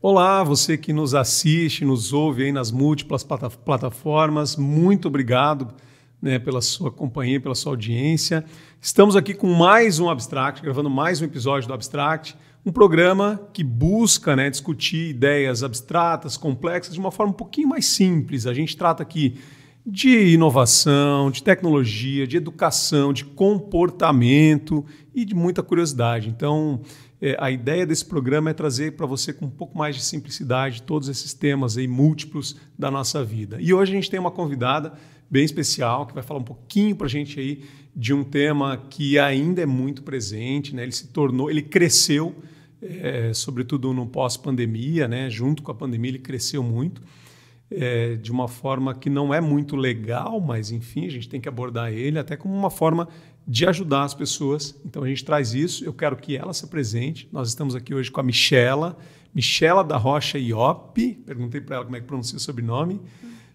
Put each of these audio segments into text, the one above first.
Olá, você que nos assiste, nos ouve aí nas múltiplas plataformas, muito obrigado, né, pela sua companhia, pela sua audiência. Estamos aqui com mais um Abstract, gravando mais um episódio do Abstract, um programa que busca, né, discutir ideias abstratas, complexas, de uma forma um pouquinho mais simples. A gente trata aqui de inovação, de tecnologia, de educação, de comportamento e de muita curiosidade. Então, a ideia desse programa é trazer para você com um pouco mais de simplicidade todos esses temas aí múltiplos da nossa vida. E hoje a gente tem uma convidada bem especial que vai falar um pouquinho para a gente aí de um tema que ainda é muito presente, né? Ele cresceu, sobretudo no pós-pandemia, né? Junto com a pandemia ele cresceu muito, de uma forma que não é muito legal, mas enfim, a gente tem que abordar ele até como uma forma de ajudar as pessoas. Então a gente traz isso, eu quero que ela se apresente. Nós estamos aqui hoje com a Michela da Rocha Iop, perguntei para ela como é que pronuncia o sobrenome.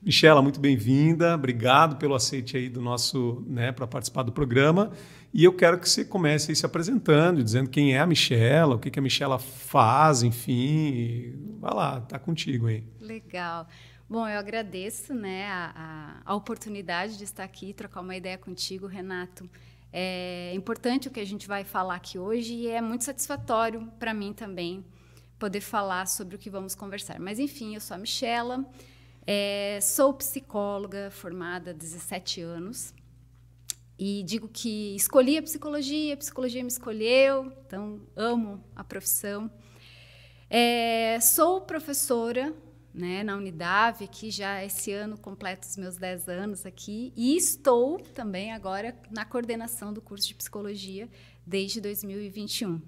Michela, muito bem-vinda, obrigado pelo aceite aí do nosso, né, para participar do programa. E eu quero que você comece aí se apresentando, dizendo quem é a Michela, o que a Michela faz, enfim. Vai lá, tá contigo aí. Legal. Bom, eu agradeço, né, a oportunidade de estar aqui e trocar uma ideia contigo, Renato. É importante o que a gente vai falar aqui hoje e é muito satisfatório para mim também poder falar sobre o que vamos conversar. Mas, enfim, eu sou a Michela, sou psicóloga formada há 17 anos e digo que escolhi a psicologia me escolheu, então amo a profissão. Sou professora, né, na Unidade, que já esse ano completo os meus 10 anos aqui, e estou também agora na coordenação do curso de psicologia desde 2021.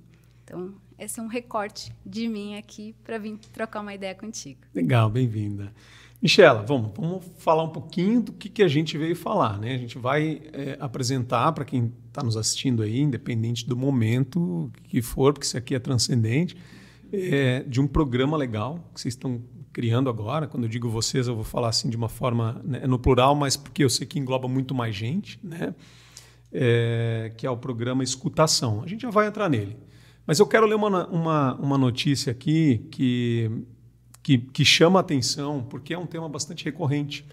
Então, esse é um recorte de mim aqui para vir trocar uma ideia contigo. Legal, bem-vinda. Michela, vamos falar um pouquinho do que a gente veio falar, né? A gente vai apresentar para quem está nos assistindo aí, independente do momento que for, porque isso aqui é transcendente, de um programa legal que vocês estão criando agora. Quando eu digo vocês, eu vou falar assim de uma forma, né, no plural, mas porque eu sei que engloba muito mais gente, né? Que é o programa Escutação. A gente já vai entrar nele. Mas eu quero ler uma notícia aqui que chama a atenção, porque é um tema bastante recorrente,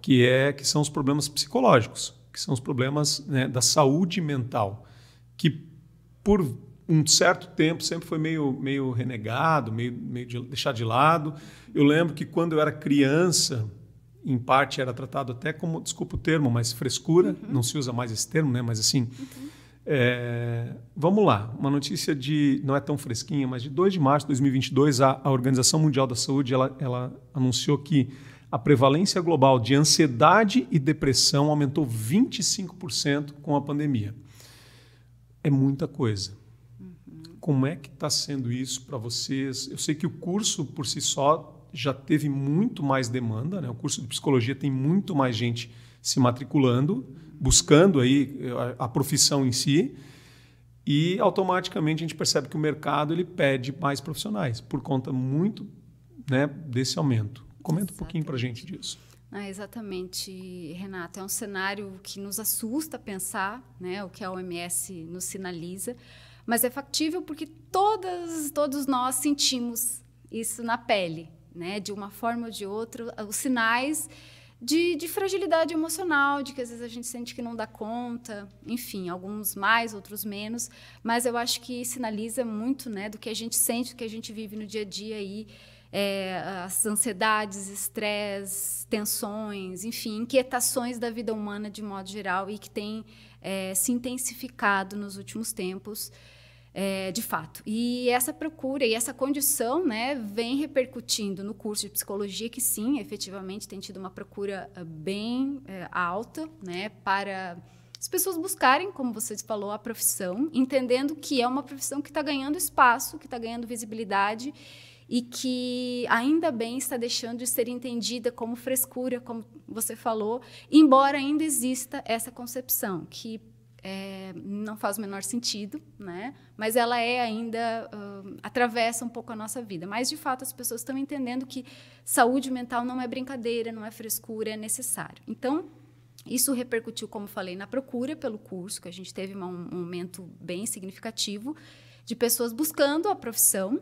que são os problemas psicológicos, que são os problemas, né, da saúde mental, que por um certo tempo sempre foi meio renegado, meio deixado de lado. Eu lembro que quando eu era criança, em parte era tratado até como, desculpa o termo, mas frescura, não se usa mais esse termo, né? Mas assim, vamos lá, uma notícia não é tão fresquinha, mas de 2 de março de 2022, a Organização Mundial da Saúde ela anunciou que a prevalência global de ansiedade e depressão aumentou 25% com a pandemia. É muita coisa. Como é que está sendo isso para vocês? Eu sei que o curso, por si só, já teve muito mais demanda, né? O curso de psicologia tem muito mais gente se matriculando, buscando aí a profissão em si, e automaticamente a gente percebe que o mercado ele pede mais profissionais, por conta muito, né, desse aumento. Comenta um pouquinho para a gente disso. Exatamente, Renato. É um cenário que nos assusta pensar, né, o que a OMS nos sinaliza, mas é factível porque todos nós sentimos isso na pele, né? De uma forma ou de outra, os sinais de fragilidade emocional, de que às vezes a gente sente que não dá conta, enfim, alguns mais, outros menos, mas eu acho que sinaliza muito, né, do que a gente sente, do que a gente vive no dia a dia aí, as ansiedades, estresse, tensões, enfim, inquietações da vida humana de modo geral e que tem se intensificado nos últimos tempos, de fato. E essa procura e essa condição, né, vem repercutindo no curso de psicologia, que sim, efetivamente tem tido uma procura bem alta, né, para as pessoas buscarem, como você falou, a profissão, entendendo que é uma profissão que está ganhando espaço, que está ganhando visibilidade e que ainda bem está deixando de ser entendida como frescura, como você falou, embora ainda exista essa concepção, que não faz o menor sentido, né? Mas ela ainda atravessa um pouco a nossa vida. Mas, de fato, as pessoas estão entendendo que saúde mental não é brincadeira, não é frescura, é necessário. Então, isso repercutiu, como falei, na procura pelo curso, que a gente teve um aumento bem significativo de pessoas buscando a profissão.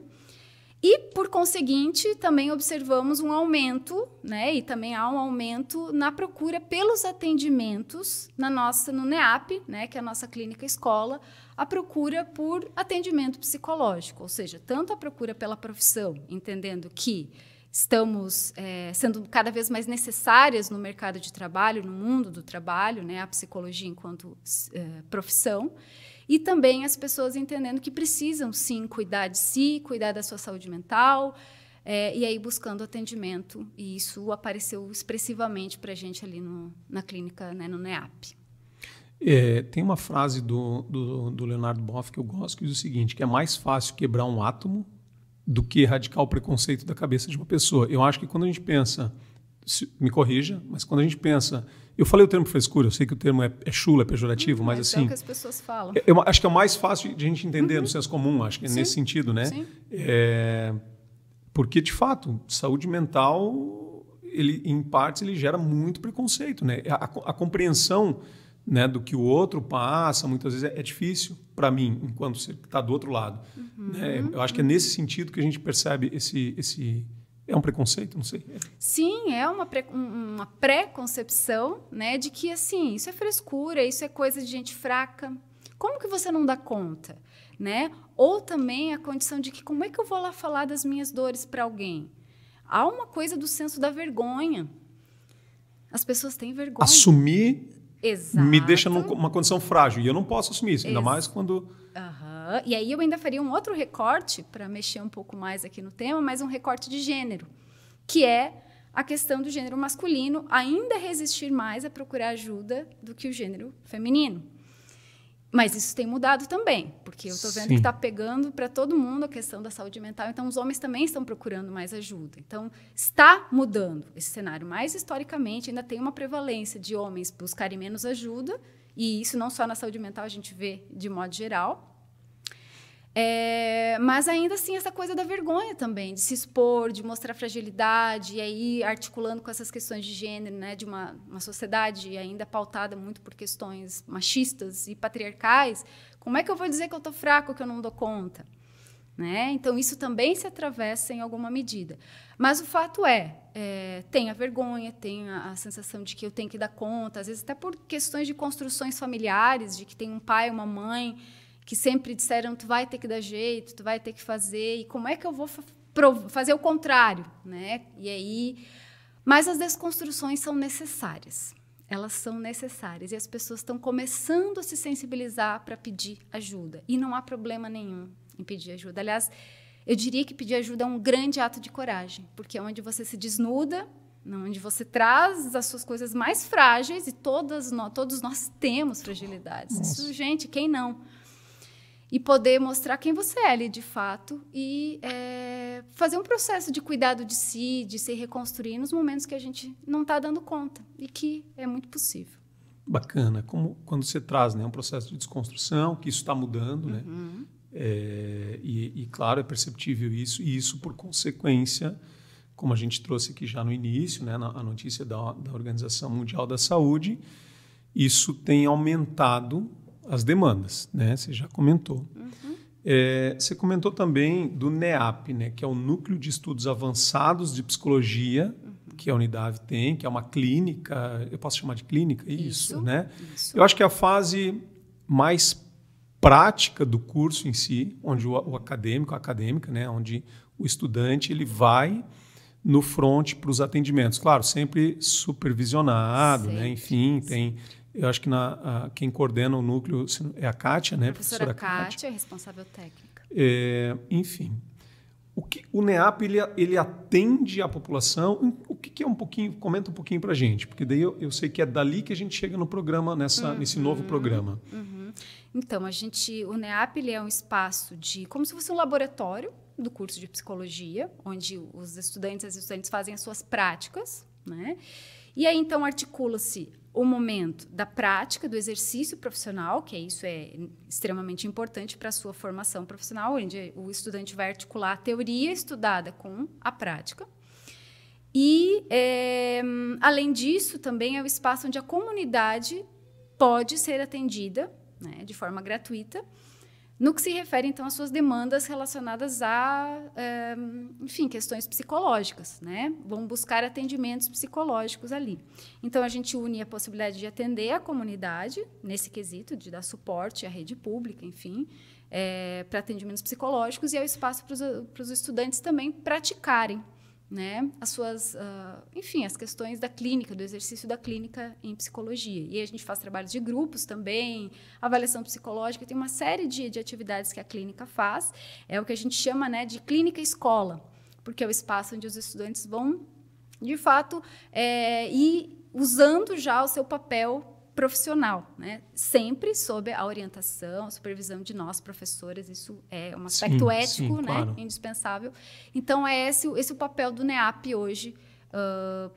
E, por conseguinte, também observamos um aumento, né? E também há um aumento na procura pelos atendimentos no NEAP, né? Que é a nossa clínica escola, a procura por atendimento psicológico, ou seja, tanto a procura pela profissão, entendendo que estamos sendo cada vez mais necessárias no mercado de trabalho, no mundo do trabalho, né? A psicologia enquanto profissão, e também as pessoas entendendo que precisam, sim, cuidar de si, cuidar da sua saúde mental, e aí buscando atendimento. E isso apareceu expressivamente para a gente ali na clínica, né, no NEAP. Tem uma frase do Leonardo Boff que eu gosto, que diz o seguinte, que é mais fácil quebrar um átomo do que erradicar o preconceito da cabeça de uma pessoa. Eu acho que quando a gente pensa, me corrija, mas quando a gente pensa... Eu falei o termo frescura, eu sei que o termo é chulo, é pejorativo, mas assim... É o que as pessoas falam. Eu acho que é o mais fácil de a gente entender no senso comum, acho que é nesse sentido, né? Sim. Porque, de fato, saúde mental, em partes, ele gera muito preconceito, né? A compreensão, né, do que o outro passa, muitas vezes é difícil para mim, enquanto você está do outro lado. Né? Eu acho que é nesse sentido que a gente percebe esse é um preconceito, não sei. Sim, é uma pré-concepção, né, de que assim, isso é frescura, isso é coisa de gente fraca. Como que você não dá conta? Né? Ou também a condição de que como é que eu vou lá falar das minhas dores para alguém? Há uma coisa do senso da vergonha. As pessoas têm vergonha. Assumir Exato. me deixa numa condição frágil. E eu não posso assumir isso, ainda mais quando... E aí eu ainda faria um outro recorte, para mexer um pouco mais aqui no tema, mas um recorte de gênero, que é a questão do gênero masculino ainda resistir mais a procurar ajuda do que o gênero feminino. Mas isso tem mudado também, porque eu estou vendo que está pegando para todo mundo a questão da saúde mental, então os homens também estão procurando mais ajuda. Então, está mudando esse cenário, mas historicamente ainda tem uma prevalência de homens buscarem menos ajuda, e isso não só na saúde mental, a gente vê de modo geral. Mas ainda assim essa coisa da vergonha também, de se expor, de mostrar fragilidade, e aí articulando com essas questões de gênero, né, de uma sociedade ainda pautada muito por questões machistas e patriarcais, como é que eu vou dizer que eu estou fraco, que eu não dou conta? Né? Então isso também se atravessa em alguma medida. Mas o fato tem a vergonha, tem a sensação de que eu tenho que dar conta, às vezes até por questões de construções familiares, de que tem um pai, uma mãe que sempre disseram, tu vai ter que dar jeito, tu vai ter que fazer, e como é que eu vou fazer o contrário? Né? E aí, mas as desconstruções são necessárias, elas são necessárias, e as pessoas estão começando a se sensibilizar para pedir ajuda, e não há problema nenhum em pedir ajuda. Aliás, eu diria que pedir ajuda é um grande ato de coragem, porque é onde você se desnuda, onde você traz as suas coisas mais frágeis, e todos nós temos fragilidades. Nossa. Isso, gente, quem não? E poder mostrar quem você é ali de fato e fazer um processo de cuidado de si, de se reconstruir nos momentos que a gente não está dando conta e que é muito possível. Bacana. Como quando você traz, né, um processo de desconstrução, que isso está mudando, né? E, claro, é perceptível isso, e isso, por consequência, como a gente trouxe aqui já no início, né, a notícia da Organização Mundial da Saúde, isso tem aumentado as demandas, né? Você já comentou. Você comentou também do NEAP, né? Que é o Núcleo de Estudos Avançados de Psicologia, que a Unidade tem, que é uma clínica, eu posso chamar de clínica? Isso, né? Isso. Eu acho que é a fase mais prática do curso em si, onde o acadêmico, a acadêmica, né? Onde o estudante ele vai no front para os atendimentos. Claro, sempre supervisionado, né? Enfim, tem... Eu acho que quem coordena o núcleo é a Kátia, né? Professora Kátia, responsável técnica. Enfim, o NEAP ele atende a população. O que é um pouquinho? Comenta um pouquinho para a gente, porque daí eu sei que é dali que a gente chega no programa, nesse novo programa. Então, o NEAP ele é um espaço como se fosse um laboratório do curso de psicologia, onde os estudantes e as estudantes fazem as suas práticas, né? E aí, então, articula-se o momento da prática, do exercício profissional, que isso é extremamente importante para a sua formação profissional, onde o estudante vai articular a teoria estudada com a prática. E, além disso, também é o espaço onde a comunidade pode ser atendida, né, de forma gratuita, no que se refere, então, às suas demandas relacionadas a, enfim, questões psicológicas, né? Vão buscar atendimentos psicológicos ali. Então, a gente une a possibilidade de atender a comunidade, nesse quesito, de dar suporte à rede pública, enfim, para atendimentos psicológicos, e é o espaço para os estudantes também praticarem, né, as suas, enfim, as questões da clínica, do exercício da clínica em psicologia. E a gente faz trabalhos de grupos também, avaliação psicológica, tem uma série de atividades que a clínica faz. É o que a gente chama, né, de clínica-escola, porque é o espaço onde os estudantes vão, de fato, ir usando já o seu papel profissional, né? Sempre sob a orientação, a supervisão de nós, professores. Isso é um aspecto ético, né? Claro. Indispensável. Então, é esse o papel do NEAP hoje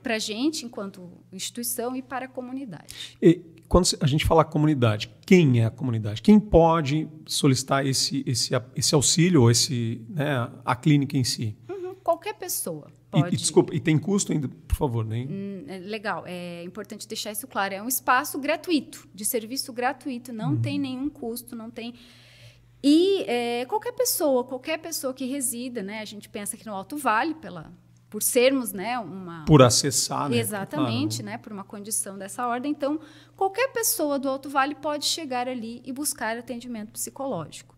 para a gente, enquanto instituição, e para a comunidade. E quando a gente fala comunidade, quem é a comunidade? Quem pode solicitar esse auxílio, ou né, a clínica em si? Qualquer pessoa. Desculpa, e tem custo ainda, por favor, né? Legal, é importante deixar isso claro. É um espaço gratuito, de serviço gratuito, não tem nenhum custo, não tem... E qualquer pessoa que resida, né? A gente pensa que no Alto Vale, por sermos, né, por acessar, né? Exatamente, claro. Né? Por uma condição dessa ordem. Então, qualquer pessoa do Alto Vale pode chegar ali e buscar atendimento psicológico.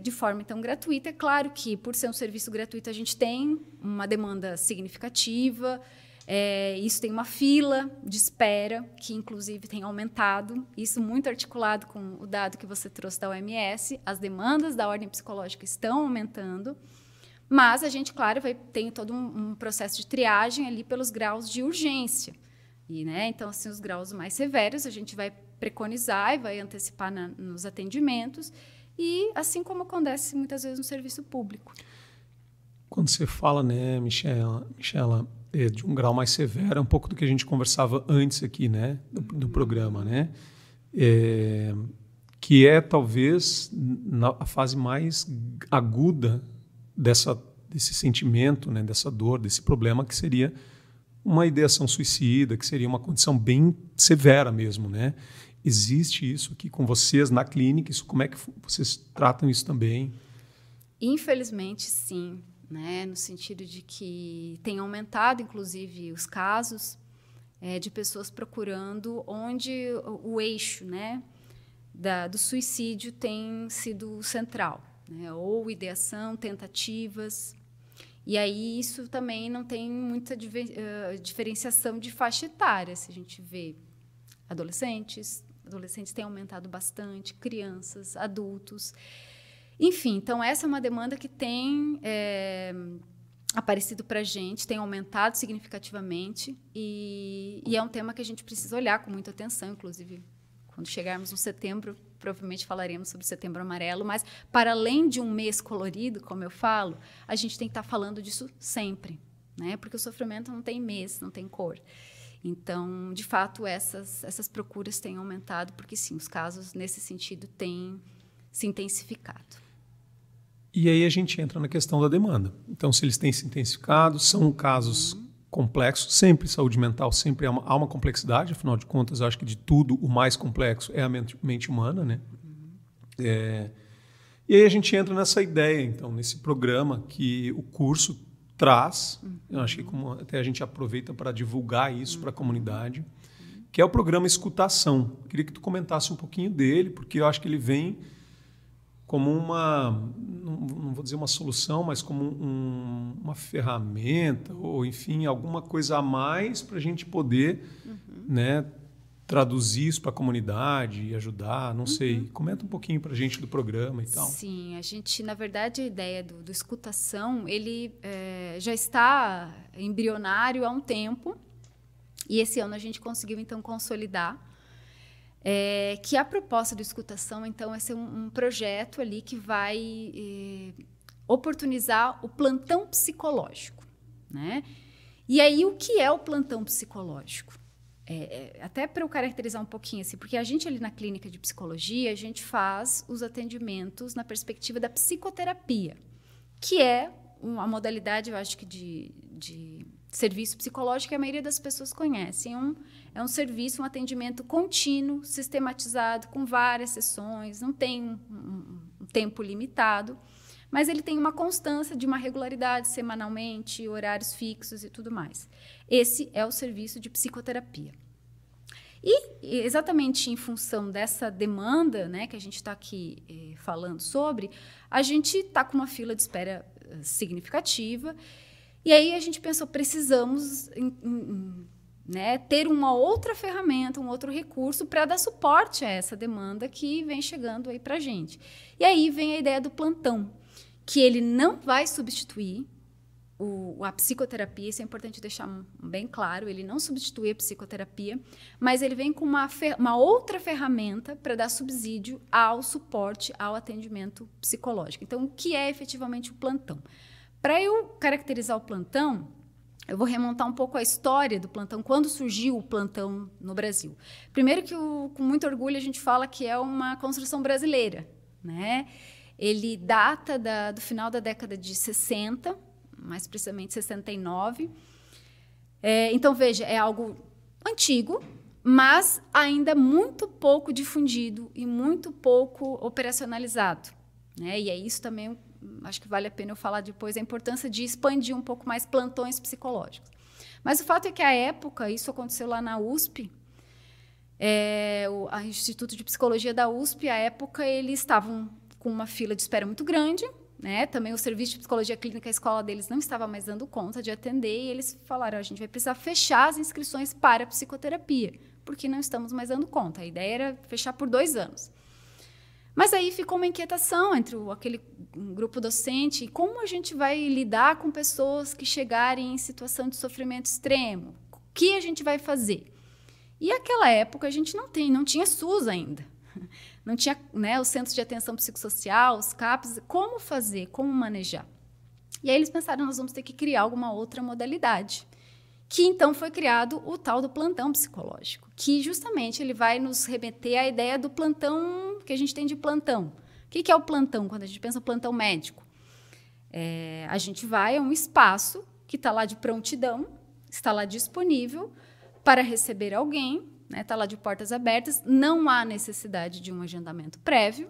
De forma, então, gratuita. É claro que, por ser um serviço gratuito, a gente tem uma demanda significativa, isso tem uma fila de espera, que, inclusive, tem aumentado, isso muito articulado com o dado que você trouxe da OMS, as demandas da ordem psicológica estão aumentando, mas a gente, claro, tem todo um processo de triagem ali pelos graus de urgência. Né, então, assim, os graus mais severos a gente vai preconizar e vai antecipar nos atendimentos, e assim como acontece muitas vezes no serviço público. Quando você fala, né, Michela, de um grau mais severo, é um pouco do que a gente conversava antes aqui, né, do programa, né, que é talvez a fase mais aguda desse sentimento, né, dessa dor, desse problema, que seria uma ideação suicida, que seria uma condição bem severa mesmo, né? Existe isso aqui com vocês na clínica? Como é que vocês tratam isso também? Infelizmente, sim, né? No sentido de que tem aumentado, inclusive, os casos de pessoas procurando onde o eixo, né, do suicídio tem sido central, né? Ou ideação, tentativas. E aí isso também não tem muita diferenciação de faixa etária. Se a gente vê adolescentes têm aumentado bastante, crianças, adultos. Enfim, então essa é uma demanda que tem aparecido para a gente, tem aumentado significativamente, e é um tema que a gente precisa olhar com muita atenção, inclusive quando chegarmos no setembro, provavelmente falaremos sobre o Setembro Amarelo, mas para além de um mês colorido, como eu falo, a gente tem que estar falando disso sempre, né? Porque o sofrimento não tem mês, não tem cor. Então, de fato, essas procuras têm aumentado, porque, sim, os casos, nesse sentido, têm se intensificado. E aí a gente entra na questão da demanda. Então, se eles têm se intensificado, são casos complexos, sempre saúde mental, sempre há uma complexidade, afinal de contas, eu acho que de tudo o mais complexo é a mente humana, né? E aí a gente entra nessa ideia, então, nesse programa que o curso traz, eu acho que como até a gente aproveita para divulgar isso para a comunidade, que é o programa Escutação. Queria que tu comentasse um pouquinho dele, porque eu acho que ele vem como não vou dizer uma solução, mas como uma ferramenta, ou enfim, alguma coisa a mais para a gente poder né, traduzir isso para a comunidade e ajudar, não sei. Comenta um pouquinho para a gente do programa e tal. Sim, a gente, na verdade, a ideia do Escutação, ele já está embrionário há um tempo, e esse ano a gente conseguiu, então, consolidar, que a proposta do Escutação, então, é ser um projeto ali que vai oportunizar o plantão psicológico, né? E aí, o que é o plantão psicológico? Até para eu caracterizar um pouquinho, assim, porque a gente ali na clínica de psicologia, a gente faz os atendimentos na perspectiva da psicoterapia, que é uma modalidade, eu acho que de serviço psicológico que a maioria das pessoas conhece. É um serviço, um atendimento contínuo, sistematizado, com várias sessões, não tem tempo limitado, mas ele tem uma constância de uma regularidade semanalmente, horários fixos e tudo mais. Esse é o serviço de psicoterapia. E exatamente em função dessa demanda, né, que a gente está aqui falando sobre, a gente está com uma fila de espera significativa. E aí a gente pensou, precisamos né, ter uma outra ferramenta, um outro recurso para dar suporte a essa demanda que vem chegando aí para a gente. E aí vem a ideia do plantão, que ele não vai substituir a psicoterapia, isso é importante deixar bem claro, ele não substitui a psicoterapia, mas ele vem com uma outra ferramenta para dar subsídio ao suporte, ao atendimento psicológico. Então, o que é efetivamente o plantão? Para eu caracterizar o plantão, eu vou remontar um pouco a história do plantão, quando surgiu o plantão no Brasil. Primeiro que, com muito orgulho, a gente fala que é uma construção brasileira, né? Ele data do final da década de 60, mais precisamente 69. Então, veja, é algo antigo, mas ainda muito pouco difundido e muito pouco operacionalizado, né? E é isso também, acho que vale a pena eu falar depois, a importância de expandir um pouco mais plantões psicológicos. Mas o fato é que, à época, isso aconteceu lá na USP, o Instituto de Psicologia da USP, à época, eles estavam com uma fila de espera muito grande, né? Também o serviço de psicologia clínica, a escola deles não estava mais dando conta de atender, e eles falaram, a gente vai precisar fechar as inscrições para a psicoterapia, porque não estamos mais dando conta. A ideia era fechar por 2 anos. Mas aí ficou uma inquietação entre aquele grupo docente, como a gente vai lidar com pessoas que chegarem em situação de sofrimento extremo? O que a gente vai fazer? E naquela época a gente não tinha SUS ainda. Não tinha, né, os centros de atenção psicossocial, os CAPs, como fazer, como manejar. E aí eles pensaram, nós vamos ter que criar alguma outra modalidade, que então foi criado o tal do plantão psicológico, que justamente ele vai nos remeter à ideia do plantão que a gente tem de plantão. O que é o plantão? Quando a gente pensa no plantão médico, a gente vai a um espaço que está lá de prontidão, está lá disponível para receber alguém, está lá de portas abertas, não há necessidade de um agendamento prévio,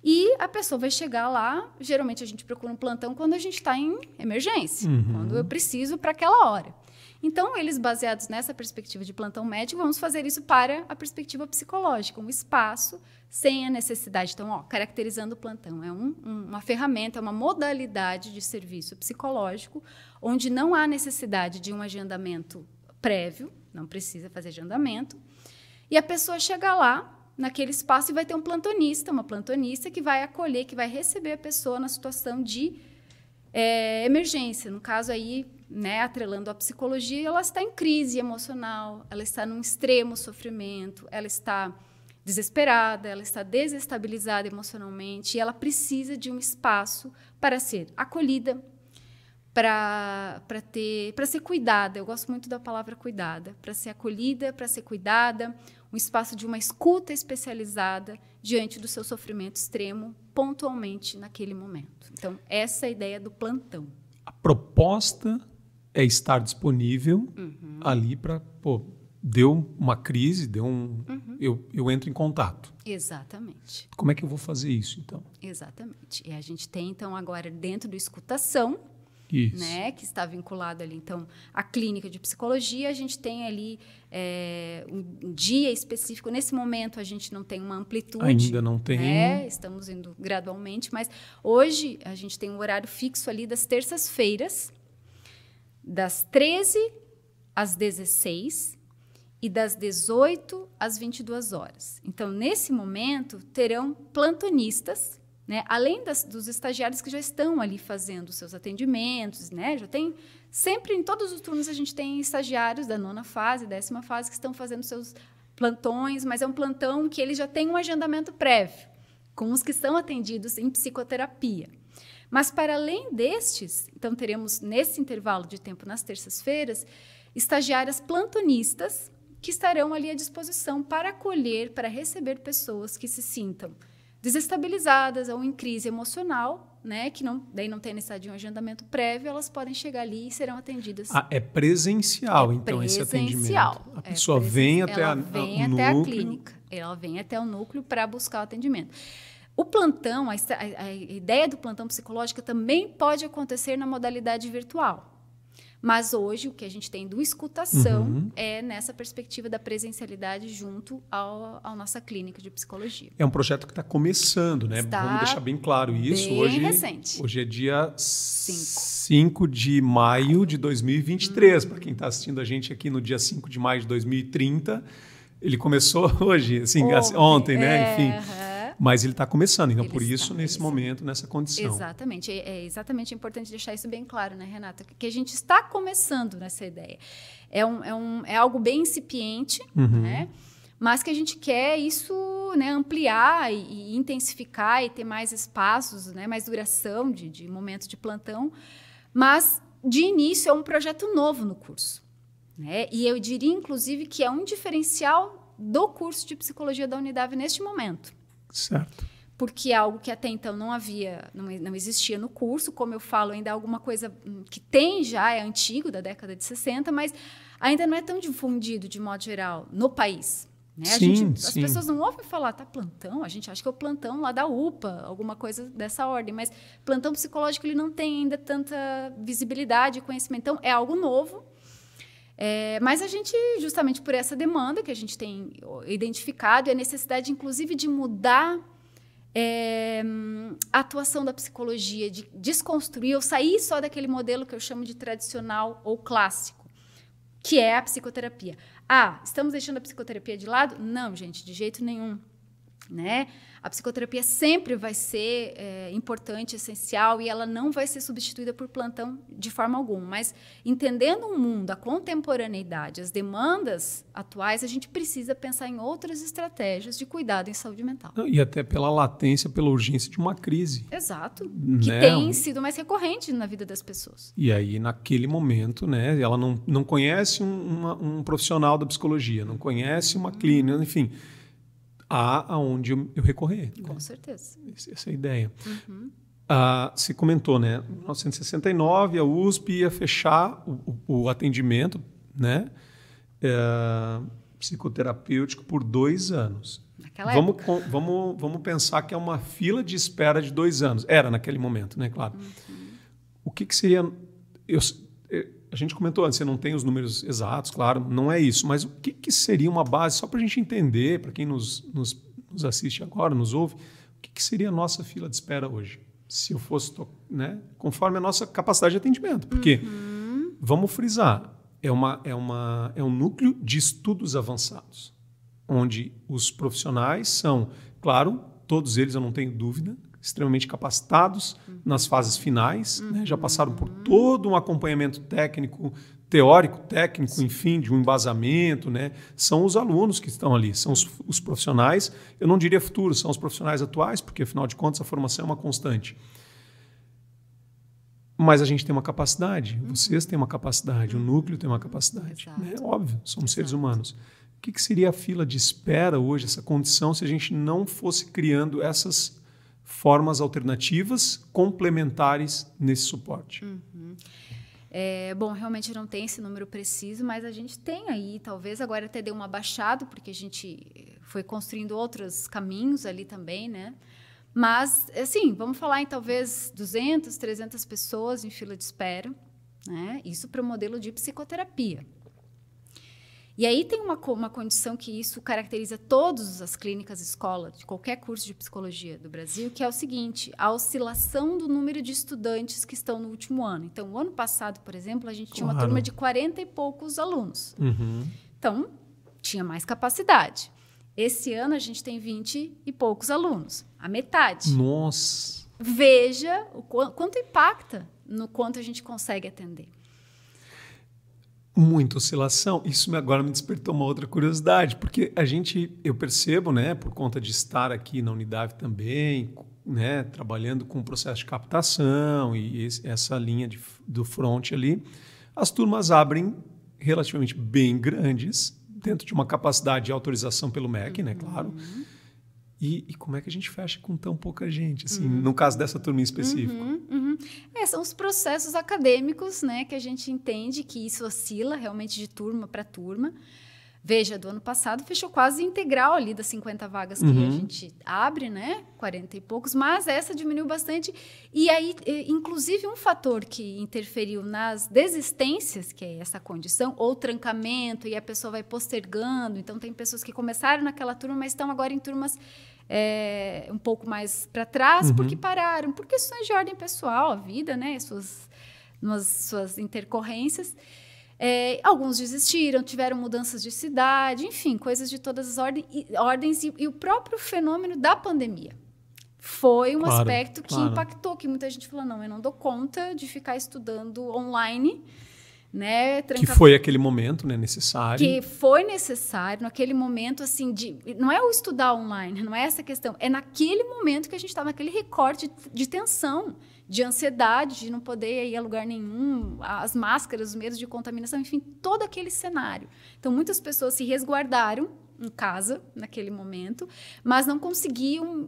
e a pessoa vai chegar lá, geralmente a gente procura um plantão quando a gente está em emergência, quando eu preciso para aquela hora. Então, eles, baseados nessa perspectiva de plantão médico, vamos fazer isso para a perspectiva psicológica, um espaço sem a necessidade. Então, caracterizando o plantão, é uma ferramenta, é uma modalidade de serviço psicológico, onde não há necessidade de um agendamento prévio, não precisa fazer agendamento, e a pessoa chega lá, naquele espaço, e vai ter um plantonista, uma plantonista que vai acolher, que vai receber a pessoa na situação de emergência. No caso aí, né, atrelando a psicologia, ela está em crise emocional, ela está num extremo sofrimento, ela está desesperada, ela está desestabilizada emocionalmente, e ela precisa de um espaço para ser acolhida, para ser cuidada. Eu gosto muito da palavra cuidada, para ser acolhida, para ser cuidada, um espaço de uma escuta especializada diante do seu sofrimento extremo, pontualmente naquele momento. Então, essa é a ideia do plantão. A proposta é estar disponível ali para, deu uma crise, eu entro em contato. Exatamente. Como é que eu vou fazer isso, então? Exatamente. E a gente tem, então, agora, dentro do escutação, né, que está vinculado ali, então, à clínica de psicologia, a gente tem ali um dia específico. Nesse momento, a gente não tem uma amplitude. Ainda não tem. Né? Estamos indo gradualmente, mas hoje a gente tem um horário fixo ali das terças-feiras, das 13 às 16 e das 18 às 22 horas. Então, nesse momento, terão plantonistas, né? Além dos estagiários que já estão ali fazendo os seus atendimentos, né? Já tem, sempre em todos os turnos a gente tem estagiários da 9ª fase, 10ª fase, que estão fazendo seus plantões, mas é um plantão que ele já tem um agendamento prévio, com os que são atendidos em psicoterapia. Mas, para além destes, então teremos nesse intervalo de tempo, nas terças-feiras, estagiárias plantonistas que estarão ali à disposição para acolher, para receber pessoas que se sintam desestabilizadas ou em crise emocional, né, que daí não tem necessidade de um agendamento prévio, elas podem chegar ali e serão atendidas. É presencial, então, esse atendimento? A pessoa vem até a clínica. Ela vem até o núcleo para buscar o atendimento. O plantão, a ideia do plantão psicológico também pode acontecer na modalidade virtual. Mas hoje o que a gente tem do escutação é nessa perspectiva da presencialidade junto à nossa clínica de psicologia. É um projeto que está começando, né? Vamos deixar bem claro isso. Bem recente. Hoje é dia 5 de maio de 2023. Para quem está assistindo a gente aqui no dia 5 de maio de 2030, ele começou hoje, assim, ontem, né? Enfim. Mas ele está começando, então por isso, nesse momento, nessa condição. Exatamente. É exatamente importante deixar isso bem claro, né, Renata? Que a gente está começando nessa ideia. É algo bem incipiente, né? Mas que a gente quer isso, né, ampliar e intensificar e ter mais espaços, né, mais duração de momentos de plantão. Mas, de início, é um projeto novo no curso, né? E eu diria, inclusive, que é um diferencial do curso de psicologia da Unidade neste momento. Certo. Porque é algo que até então não existia no curso, como eu falo, ainda é alguma coisa que tem já, é antigo, da década de 60, mas ainda não é tão difundido, de modo geral, no país. Né? As pessoas não ouvem falar, tá, plantão? A gente acha que é o plantão lá da UPA, alguma coisa dessa ordem, mas plantão psicológico ele não tem ainda tanta visibilidade e conhecimento. Então, é algo novo. Mas a gente, justamente por essa demanda que a gente tem identificado e a necessidade, inclusive, de mudar a atuação da psicologia, de desconstruir ou sair só daquele modelo que eu chamo de tradicional ou clássico, que é a psicoterapia. Estamos deixando a psicoterapia de lado? Não, gente, de jeito nenhum. Né? A psicoterapia sempre vai ser importante, essencial, e ela não vai ser substituída por plantão de forma alguma. Mas, entendendo o mundo, a contemporaneidade, as demandas atuais, a gente precisa pensar em outras estratégias de cuidado em saúde mental. E até pela latência, pela urgência de uma crise. Exato. Que tem sido mais recorrente na vida das pessoas. E aí, naquele momento, né, ela não conhece um profissional da psicologia, não conhece uma clínica, enfim... há aonde eu recorrer. Com certeza. Essa é a ideia. Você comentou, né? Em 1969, a USP ia fechar o atendimento, né? Psicoterapêutico por 2 anos. Naquela época. Vamos pensar que é uma fila de espera de 2 anos. Era naquele momento, né? Claro. O que seria... A gente comentou antes, você não tem os números exatos, claro, não é isso. Mas o que seria uma base, só para a gente entender, para quem nos assiste agora, nos ouve, o que seria a nossa fila de espera hoje? Se eu fosse, né, conforme a nossa capacidade de atendimento. Porque, vamos frisar, é um núcleo de estudos avançados, onde os profissionais são, claro, todos eles, eu não tenho dúvida, extremamente capacitados nas fases finais, né? Já passaram por todo um acompanhamento técnico, teórico, técnico, enfim, de um embasamento, né? São os alunos que estão ali, são os profissionais, eu não diria futuros, são os profissionais atuais, porque, afinal de contas, a formação é uma constante. Mas a gente tem uma capacidade, vocês têm uma capacidade, o núcleo tem uma capacidade. Né? Óbvio, somos seres humanos. O que seria a fila de espera hoje, essa condição, se a gente não fosse criando essas formas alternativas complementares nesse suporte? Bom, realmente não tem esse número preciso, mas a gente tem aí, talvez agora até deu uma baixada, porque a gente foi construindo outros caminhos ali também, né? Mas, assim, vamos falar em talvez 200, 300 pessoas em fila de espera, né? Isso para o modelo de psicoterapia. E aí tem uma condição que isso caracteriza todas as clínicas escola de qualquer curso de psicologia do Brasil, que é o seguinte, a oscilação do número de estudantes que estão no último ano. Então, o ano passado, por exemplo, a gente tinha uma turma de 40 e poucos alunos. Então, tinha mais capacidade. Esse ano, a gente tem 20 e poucos alunos. A metade. Nossa! Veja o quanto impacta no quanto a gente consegue atender. Muita oscilação. Isso agora me despertou uma outra curiosidade, porque eu percebo, né, por conta de estar aqui na Unidade também, né, trabalhando com o processo de captação e essa linha do front ali, as turmas abrem relativamente bem grandes, dentro de uma capacidade de autorização pelo MEC, né, claro. E como é que a gente fecha com tão pouca gente, assim, no caso dessa turma em específico? São os processos acadêmicos, né, que a gente entende que isso oscila realmente de turma para turma. Veja, do ano passado fechou quase integral ali das 50 vagas que a gente abre, né? 40 e poucos, mas essa diminuiu bastante. E aí, inclusive, um fator que interferiu nas desistências, que é essa condição, ou trancamento, e a pessoa vai postergando. Então, tem pessoas que começaram naquela turma, mas estão agora em turmas um pouco mais para trás, porque pararam, por questões de ordem pessoal, a vida, né? Suas intercorrências. Alguns desistiram, tiveram mudanças de cidade, enfim, coisas de todas as ordens e o próprio fenômeno da pandemia foi um aspecto que impactou, que muita gente falou, não, eu não dou conta de ficar estudando online, né? Que foi aquele momento, né, necessário. Que foi necessário, naquele momento, assim, não é o estudar online, não é essa questão, é naquele momento que a gente estava naquele recorte de tensão, de ansiedade, de não poder ir a lugar nenhum, as máscaras, os medos de contaminação, enfim, todo aquele cenário. Então, muitas pessoas se resguardaram em casa, naquele momento, mas não conseguiam,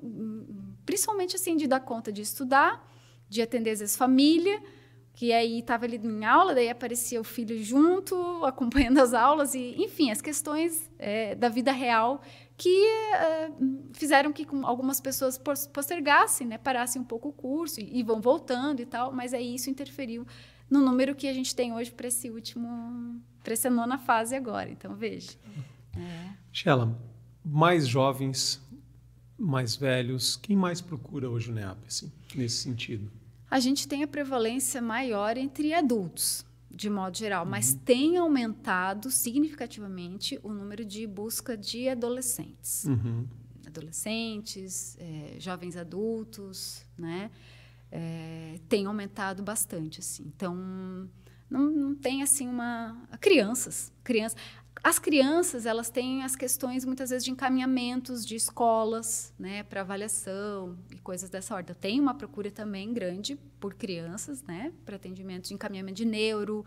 principalmente assim, de dar conta de estudar, de atender, às vezes, família, que aí estava ali em aula, daí aparecia o filho junto, acompanhando as aulas, e, enfim, as questões da vida real que fizeram que algumas pessoas postergassem, né, parassem um pouco o curso e vão voltando e tal, mas aí isso interferiu no número que a gente tem hoje para essa nona fase agora. Então, veja. Sheila, mais jovens, mais velhos, quem mais procura hoje o NEAP, assim, nesse sentido? A gente tem a prevalência maior entre adultos, de modo geral, mas tem aumentado significativamente o número de busca de adolescentes. Adolescentes, jovens adultos, né? Tem aumentado bastante, assim. Então, não tem, assim, crianças. As crianças, elas têm as questões, muitas vezes, de encaminhamentos de escolas, né, para avaliação e coisas dessa ordem. Tem uma procura também grande por crianças, né, para atendimento de encaminhamento de neuro,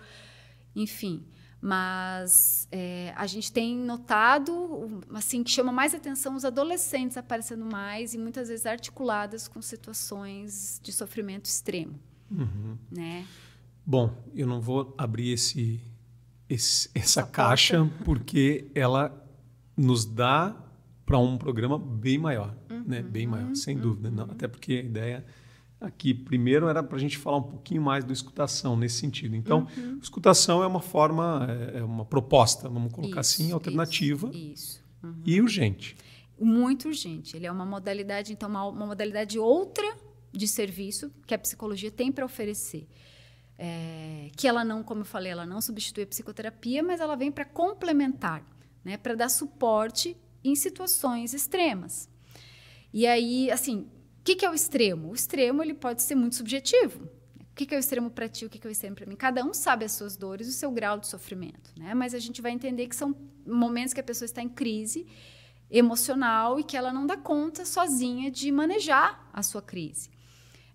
enfim. Mas a gente tem notado, assim, que chama mais atenção os adolescentes aparecendo mais e muitas vezes articuladas com situações de sofrimento extremo, né? Bom, eu não vou abrir essa caixa, porque ela nos dá para um programa bem maior, né? Bem maior, sem dúvida. Não, até porque a ideia aqui, primeiro, era para a gente falar um pouquinho mais do escutação nesse sentido. Então, escutação é uma forma, é uma proposta, vamos colocar assim, alternativa e urgente. Muito urgente. Ele é uma modalidade, então, uma modalidade outra de serviço que a psicologia tem para oferecer. Que ela não, como eu falei, ela não substitui a psicoterapia, mas ela vem para complementar, né, para dar suporte em situações extremas. E aí, assim, o que é o extremo? O extremo, ele pode ser muito subjetivo. O que é o extremo para ti, o que é o extremo para mim? Cada um sabe as suas dores e o seu grau de sofrimento, né? Mas a gente vai entender que são momentos que a pessoa está em crise emocional e que ela não dá conta sozinha de manejar a sua crise.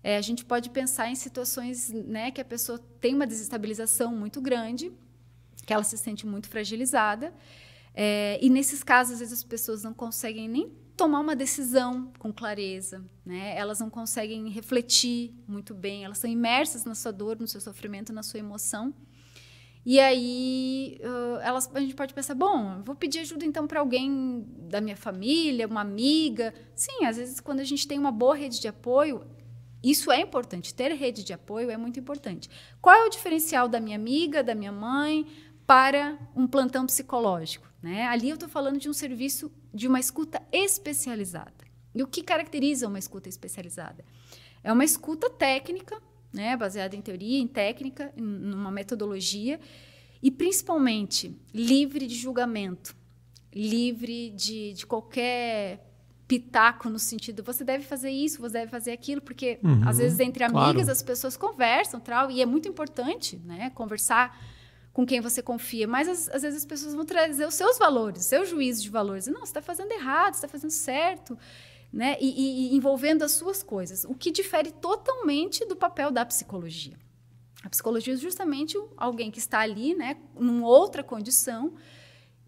A gente pode pensar em situações, né, que a pessoa tem uma desestabilização muito grande, que ela se sente muito fragilizada, e nesses casos, às vezes, as pessoas não conseguem nem tomar uma decisão com clareza, né? Elas não conseguem refletir muito bem, elas estão imersas na sua dor, no seu sofrimento, na sua emoção. E aí a gente pode pensar, bom, vou pedir ajuda então para alguém da minha família, uma amiga. Sim, às vezes quando a gente tem uma boa rede de apoio, isso é importante, ter rede de apoio é muito importante. Qual é o diferencial da minha amiga, da minha mãe, para um plantão psicológico, né? Ali eu estou falando de um serviço de uma escuta especializada. E o que caracteriza uma escuta especializada? É uma escuta técnica, né, baseada em teoria, em técnica, numa metodologia, e principalmente livre de julgamento, livre de qualquer pitaco no sentido, você deve fazer isso, você deve fazer aquilo, porque às vezes entre amigas as pessoas conversam, e é muito importante, né, conversar com quem você confia, mas às vezes as pessoas vão trazer os seus valores, o seu juízo de valores. Não, você está fazendo errado, você está fazendo certo, né? E envolvendo as suas coisas, o que difere totalmente do papel da psicologia. A psicologia é justamente alguém que está ali, né, numa outra condição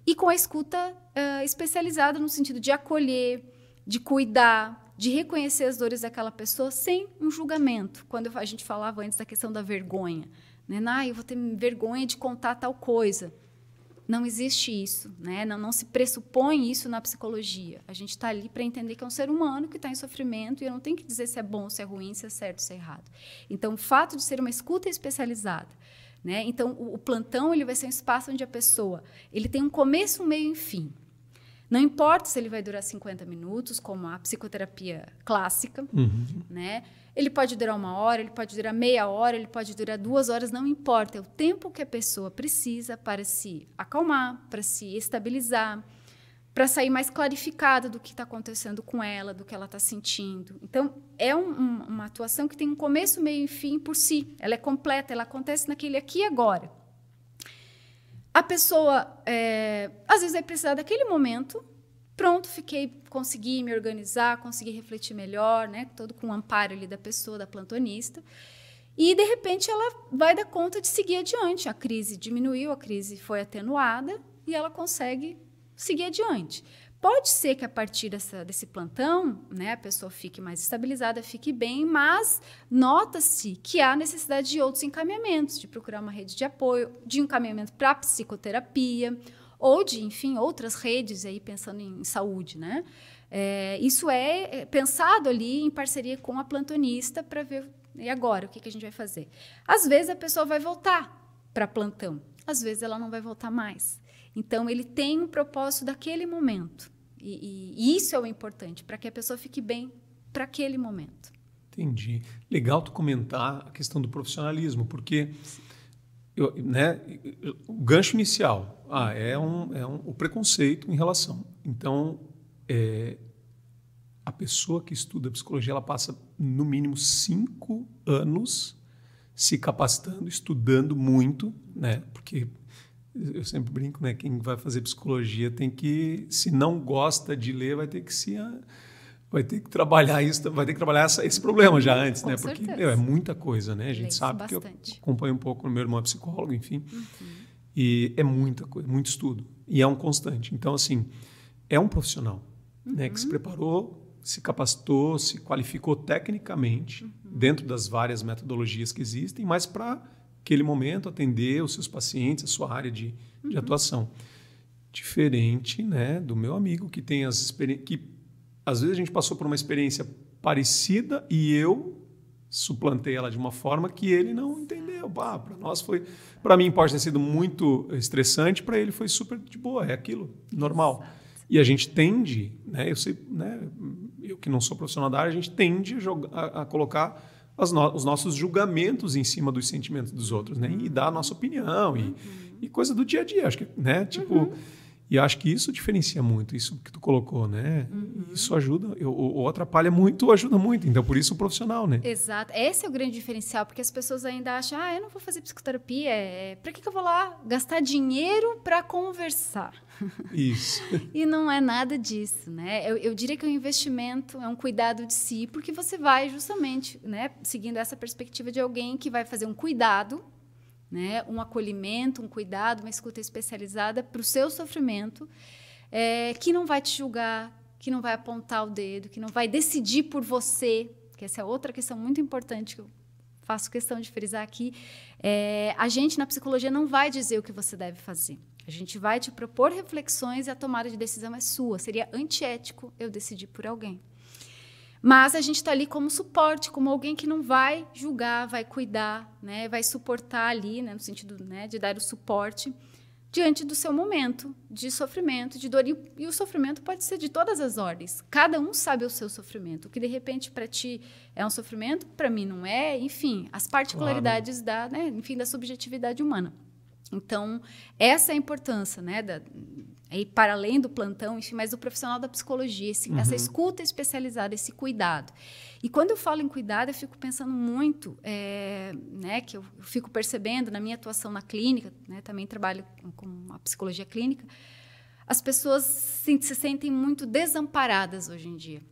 e com a escuta especializada no sentido de acolher, de cuidar, de reconhecer as dores daquela pessoa sem um julgamento. Quando a gente falava antes da questão da vergonha, né? Eu vou ter vergonha de contar tal coisa. Não existe isso, né? Não se pressupõe isso na psicologia. A gente está ali para entender que é um ser humano que está em sofrimento e eu não tenho que dizer se é bom, se é ruim, se é certo, se é errado. Então, o fato de ser uma escuta especializada, né? Então, o plantão ele vai ser um espaço onde a pessoa ele tem um começo, um meio e um fim. Não importa se ele vai durar 50 minutos, como a psicoterapia clássica, né? Ele pode durar 1 hora, ele pode durar meia hora, ele pode durar 2 horas, não importa. É o tempo que a pessoa precisa para se acalmar, para se estabilizar, para sair mais clarificada do que está acontecendo com ela, do que ela está sentindo. Então, é uma atuação que tem um começo, meio e fim por si. Ela é completa, ela acontece naquele aqui e agora. A pessoa, às vezes, vai precisar daquele momento. Pronto, consegui me organizar, consegui refletir melhor, né? Todo com o amparo ali da pessoa, da plantonista. E, de repente, ela vai dar conta de seguir adiante. A crise diminuiu, a crise foi atenuada e ela consegue seguir adiante. Pode ser que, a partir desse plantão, né, a pessoa fique mais estabilizada, fique bem, mas nota-se que há necessidade de outros encaminhamentos, de procurar uma rede de apoio, de encaminhamento para a psicoterapia, ou de, enfim, outras redes, aí, pensando em saúde, né? Isso é pensado ali em parceria com a plantonista para ver, e agora, o que a gente vai fazer? Às vezes, a pessoa vai voltar para plantão, às vezes ela não vai voltar mais. Então, ele tem um propósito daquele momento. E isso é o importante, para que a pessoa fique bem para aquele momento. Entendi. Legal tu comentar a questão do profissionalismo, porque né, o gancho inicial o preconceito em relação. Então, a pessoa que estuda psicologia, ela passa no mínimo 5 anos se capacitando, estudando muito, né? Porque eu sempre brinco, né? Quem vai fazer psicologia tem que, se não gosta de ler, vai ter que trabalhar isso, vai ter que trabalhar esse problema já antes, né? Porque é muita coisa, né? A gente sabe bastante. Que eu acompanho um pouco, meu irmão é psicólogo, enfim. E é muita coisa, muito estudo. E é um constante. Então, assim, é um profissional, né? Que se preparou, se capacitou, se qualificou tecnicamente dentro das várias metodologias que existem, mas para aquele momento atender os seus pacientes, a sua área de atuação. Diferente, né, do meu amigo que tem as experiências, que às vezes a gente passou por uma experiência parecida e eu suplantei ela de uma forma que ele não entendeu. Para mim pode ter sido muito estressante, para ele foi super de boa, é aquilo, normal. Exato. E a gente tende, né, eu que não sou profissional da área, a gente tende a colocar os nossos julgamentos em cima dos sentimentos dos outros, né? E dar a nossa opinião e coisa do dia a dia, acho que, né? Tipo, e acho que isso diferencia muito, isso que tu colocou, né? Isso ajuda, ou atrapalha muito, ou ajuda muito. Então, por isso o profissional, né? Exato. Esse é o grande diferencial, porque as pessoas ainda acham, eu não vou fazer psicoterapia, para que eu vou lá gastar dinheiro para conversar? Isso. E não é nada disso, né? Eu diria que é um investimento, é um cuidado de si, porque você vai justamente, né, seguindo essa perspectiva de alguém que vai fazer um cuidado, né, um acolhimento, um cuidado, uma escuta especializada para o seu sofrimento, que não vai te julgar, que não vai apontar o dedo, que não vai decidir por você, que essa é outra questão muito importante que eu faço questão de frisar aqui. A gente, na psicologia, não vai dizer o que você deve fazer. A gente vai te propor reflexões e a tomada de decisão é sua. Seria antiético eu decidir por alguém. Mas a gente está ali como suporte, como alguém que não vai julgar, vai cuidar, né? Vai suportar ali, né? No sentido, né, de dar o suporte diante do seu momento de sofrimento, de dor. E o sofrimento pode ser de todas as ordens. Cada um sabe o seu sofrimento. O que, de repente, para ti é um sofrimento, para mim não é. Enfim, as particularidades da subjetividade humana. Então, essa é a importância, né, aí para além do plantão, enfim, mas do profissional da psicologia, essa escuta especializada, esse cuidado. E quando eu falo em cuidado, eu fico pensando muito, né, que eu fico percebendo na minha atuação na clínica, né, também trabalho com a psicologia clínica, as pessoas se sentem muito desamparadas hoje em dia,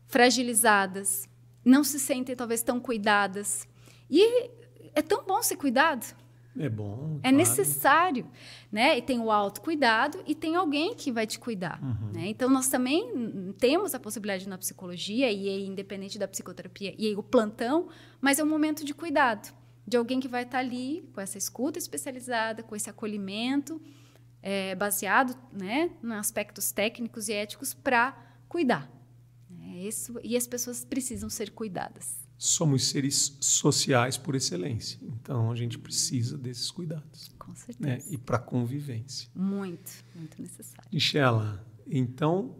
fragilizadas, não se sentem talvez tão cuidadas. E é tão bom ser cuidado. É bom. É necessário, né? E tem o autocuidado e tem alguém que vai te cuidar. Né? Então, nós também temos a possibilidade na psicologia, e aí, independente da psicoterapia, e aí o plantão, mas é um momento de cuidado, de alguém que vai estar ali com essa escuta especializada, com esse acolhimento, baseado, né, em aspectos técnicos e éticos para cuidar. E as pessoas precisam ser cuidadas. Somos seres sociais por excelência, então a gente precisa desses cuidados. Com certeza. Né? E para convivência. Muito, muito necessário. Michela, então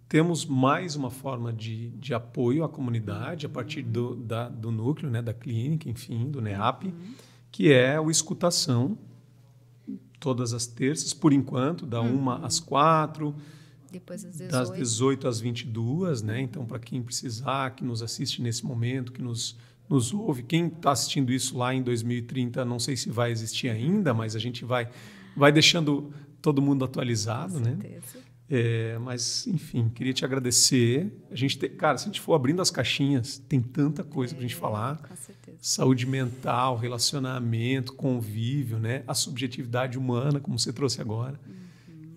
temos mais uma forma de apoio à comunidade a partir do núcleo, né, da clínica, enfim, do NEAP, que é o Escutação, todas as terças, por enquanto, da 1 às 4, depois às 18. das 18 às 22, né? Então, para quem precisar, que nos assiste nesse momento, que nos ouve, quem está assistindo isso lá em 2030, não sei se vai existir ainda, mas a gente vai deixando todo mundo atualizado, Com né? certeza. Mas, enfim, queria te agradecer. Cara, se a gente for abrindo as caixinhas, tem tanta coisa para a gente falar. Com certeza. Saúde mental, relacionamento, convívio, né? A subjetividade humana, como você trouxe agora.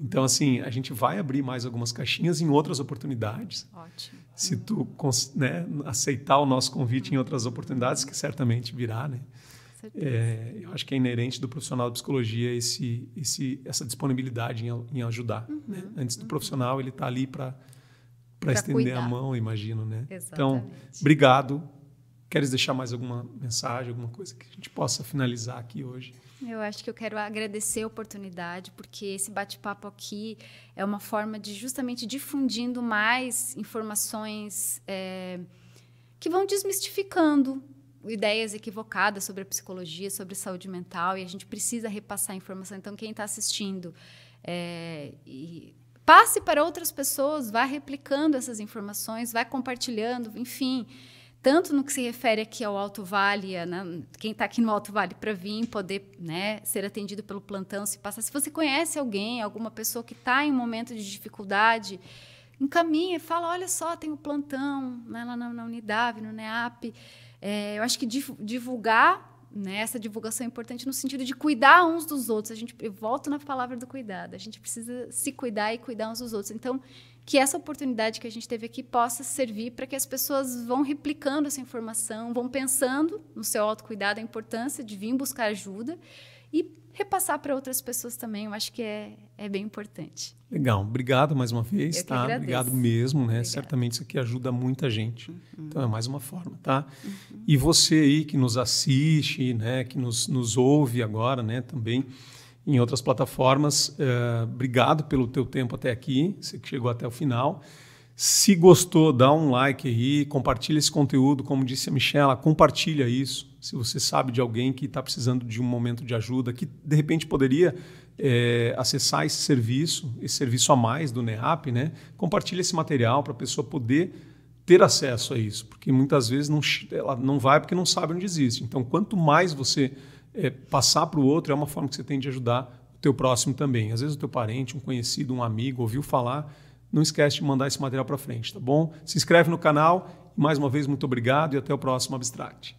Então, assim, a gente vai abrir mais algumas caixinhas em outras oportunidades. Ótimo. Se tu, né, aceitar o nosso convite em outras oportunidades, que certamente virá, né? Eu acho que é inerente do profissional de psicologia essa disponibilidade em ajudar. Né? Antes do profissional, ele está ali para estender cuidar. A mão, imagino. Né? Exatamente. Então, obrigado. Queres deixar mais alguma mensagem, alguma coisa que a gente possa finalizar aqui hoje? Eu acho que eu quero agradecer a oportunidade, porque esse bate-papo aqui é uma forma de justamente difundindo mais informações que vão desmistificando ideias equivocadas sobre a psicologia, sobre saúde mental, e a gente precisa repassar a informação. Então, quem está assistindo, passe para outras pessoas, vá replicando essas informações, vai compartilhando, enfim, tanto no que se refere aqui ao Alto Vale, quem está aqui no Alto Vale para vir, poder, né, ser atendido pelo plantão, se você conhece alguém, alguma pessoa que está em um momento de dificuldade, encaminha e fala, olha só, tem o plantão, né, lá na Unidade, no NEAP. Eu acho que divulgar, né, essa divulgação é importante no sentido de cuidar uns dos outros. Eu volto na palavra do cuidado. A gente precisa se cuidar e cuidar uns dos outros. Então, que essa oportunidade que a gente teve aqui possa servir para que as pessoas vão replicando essa informação, vão pensando no seu autocuidado, a importância de vir buscar ajuda e repassar para outras pessoas também. Eu acho que é bem importante. Legal. Obrigado mais uma vez. Eu que agradeço. Obrigado mesmo. Né? Obrigada. Certamente isso aqui ajuda muita gente. Então, é mais uma forma. Tá? E você aí que nos assiste, né? Que nos ouve agora, né? Também em outras plataformas, obrigado pelo teu tempo até aqui. Você que chegou até o final. Se gostou, dá um like aí, compartilha esse conteúdo, como disse a Michela, compartilha isso. Se você sabe de alguém que está precisando de um momento de ajuda, que de repente poderia acessar esse serviço a mais do NEAP, né? Compartilha esse material para a pessoa poder ter acesso a isso, porque muitas vezes ela não vai porque não sabe onde existe. Então, quanto mais você passar para o outro, é uma forma que você tem de ajudar o teu próximo também. Às vezes o teu parente, um conhecido, um amigo, ouviu falar, não esquece de mandar esse material para frente, tá bom? Se inscreve no canal. Mais uma vez, muito obrigado e até o próximo Abstract.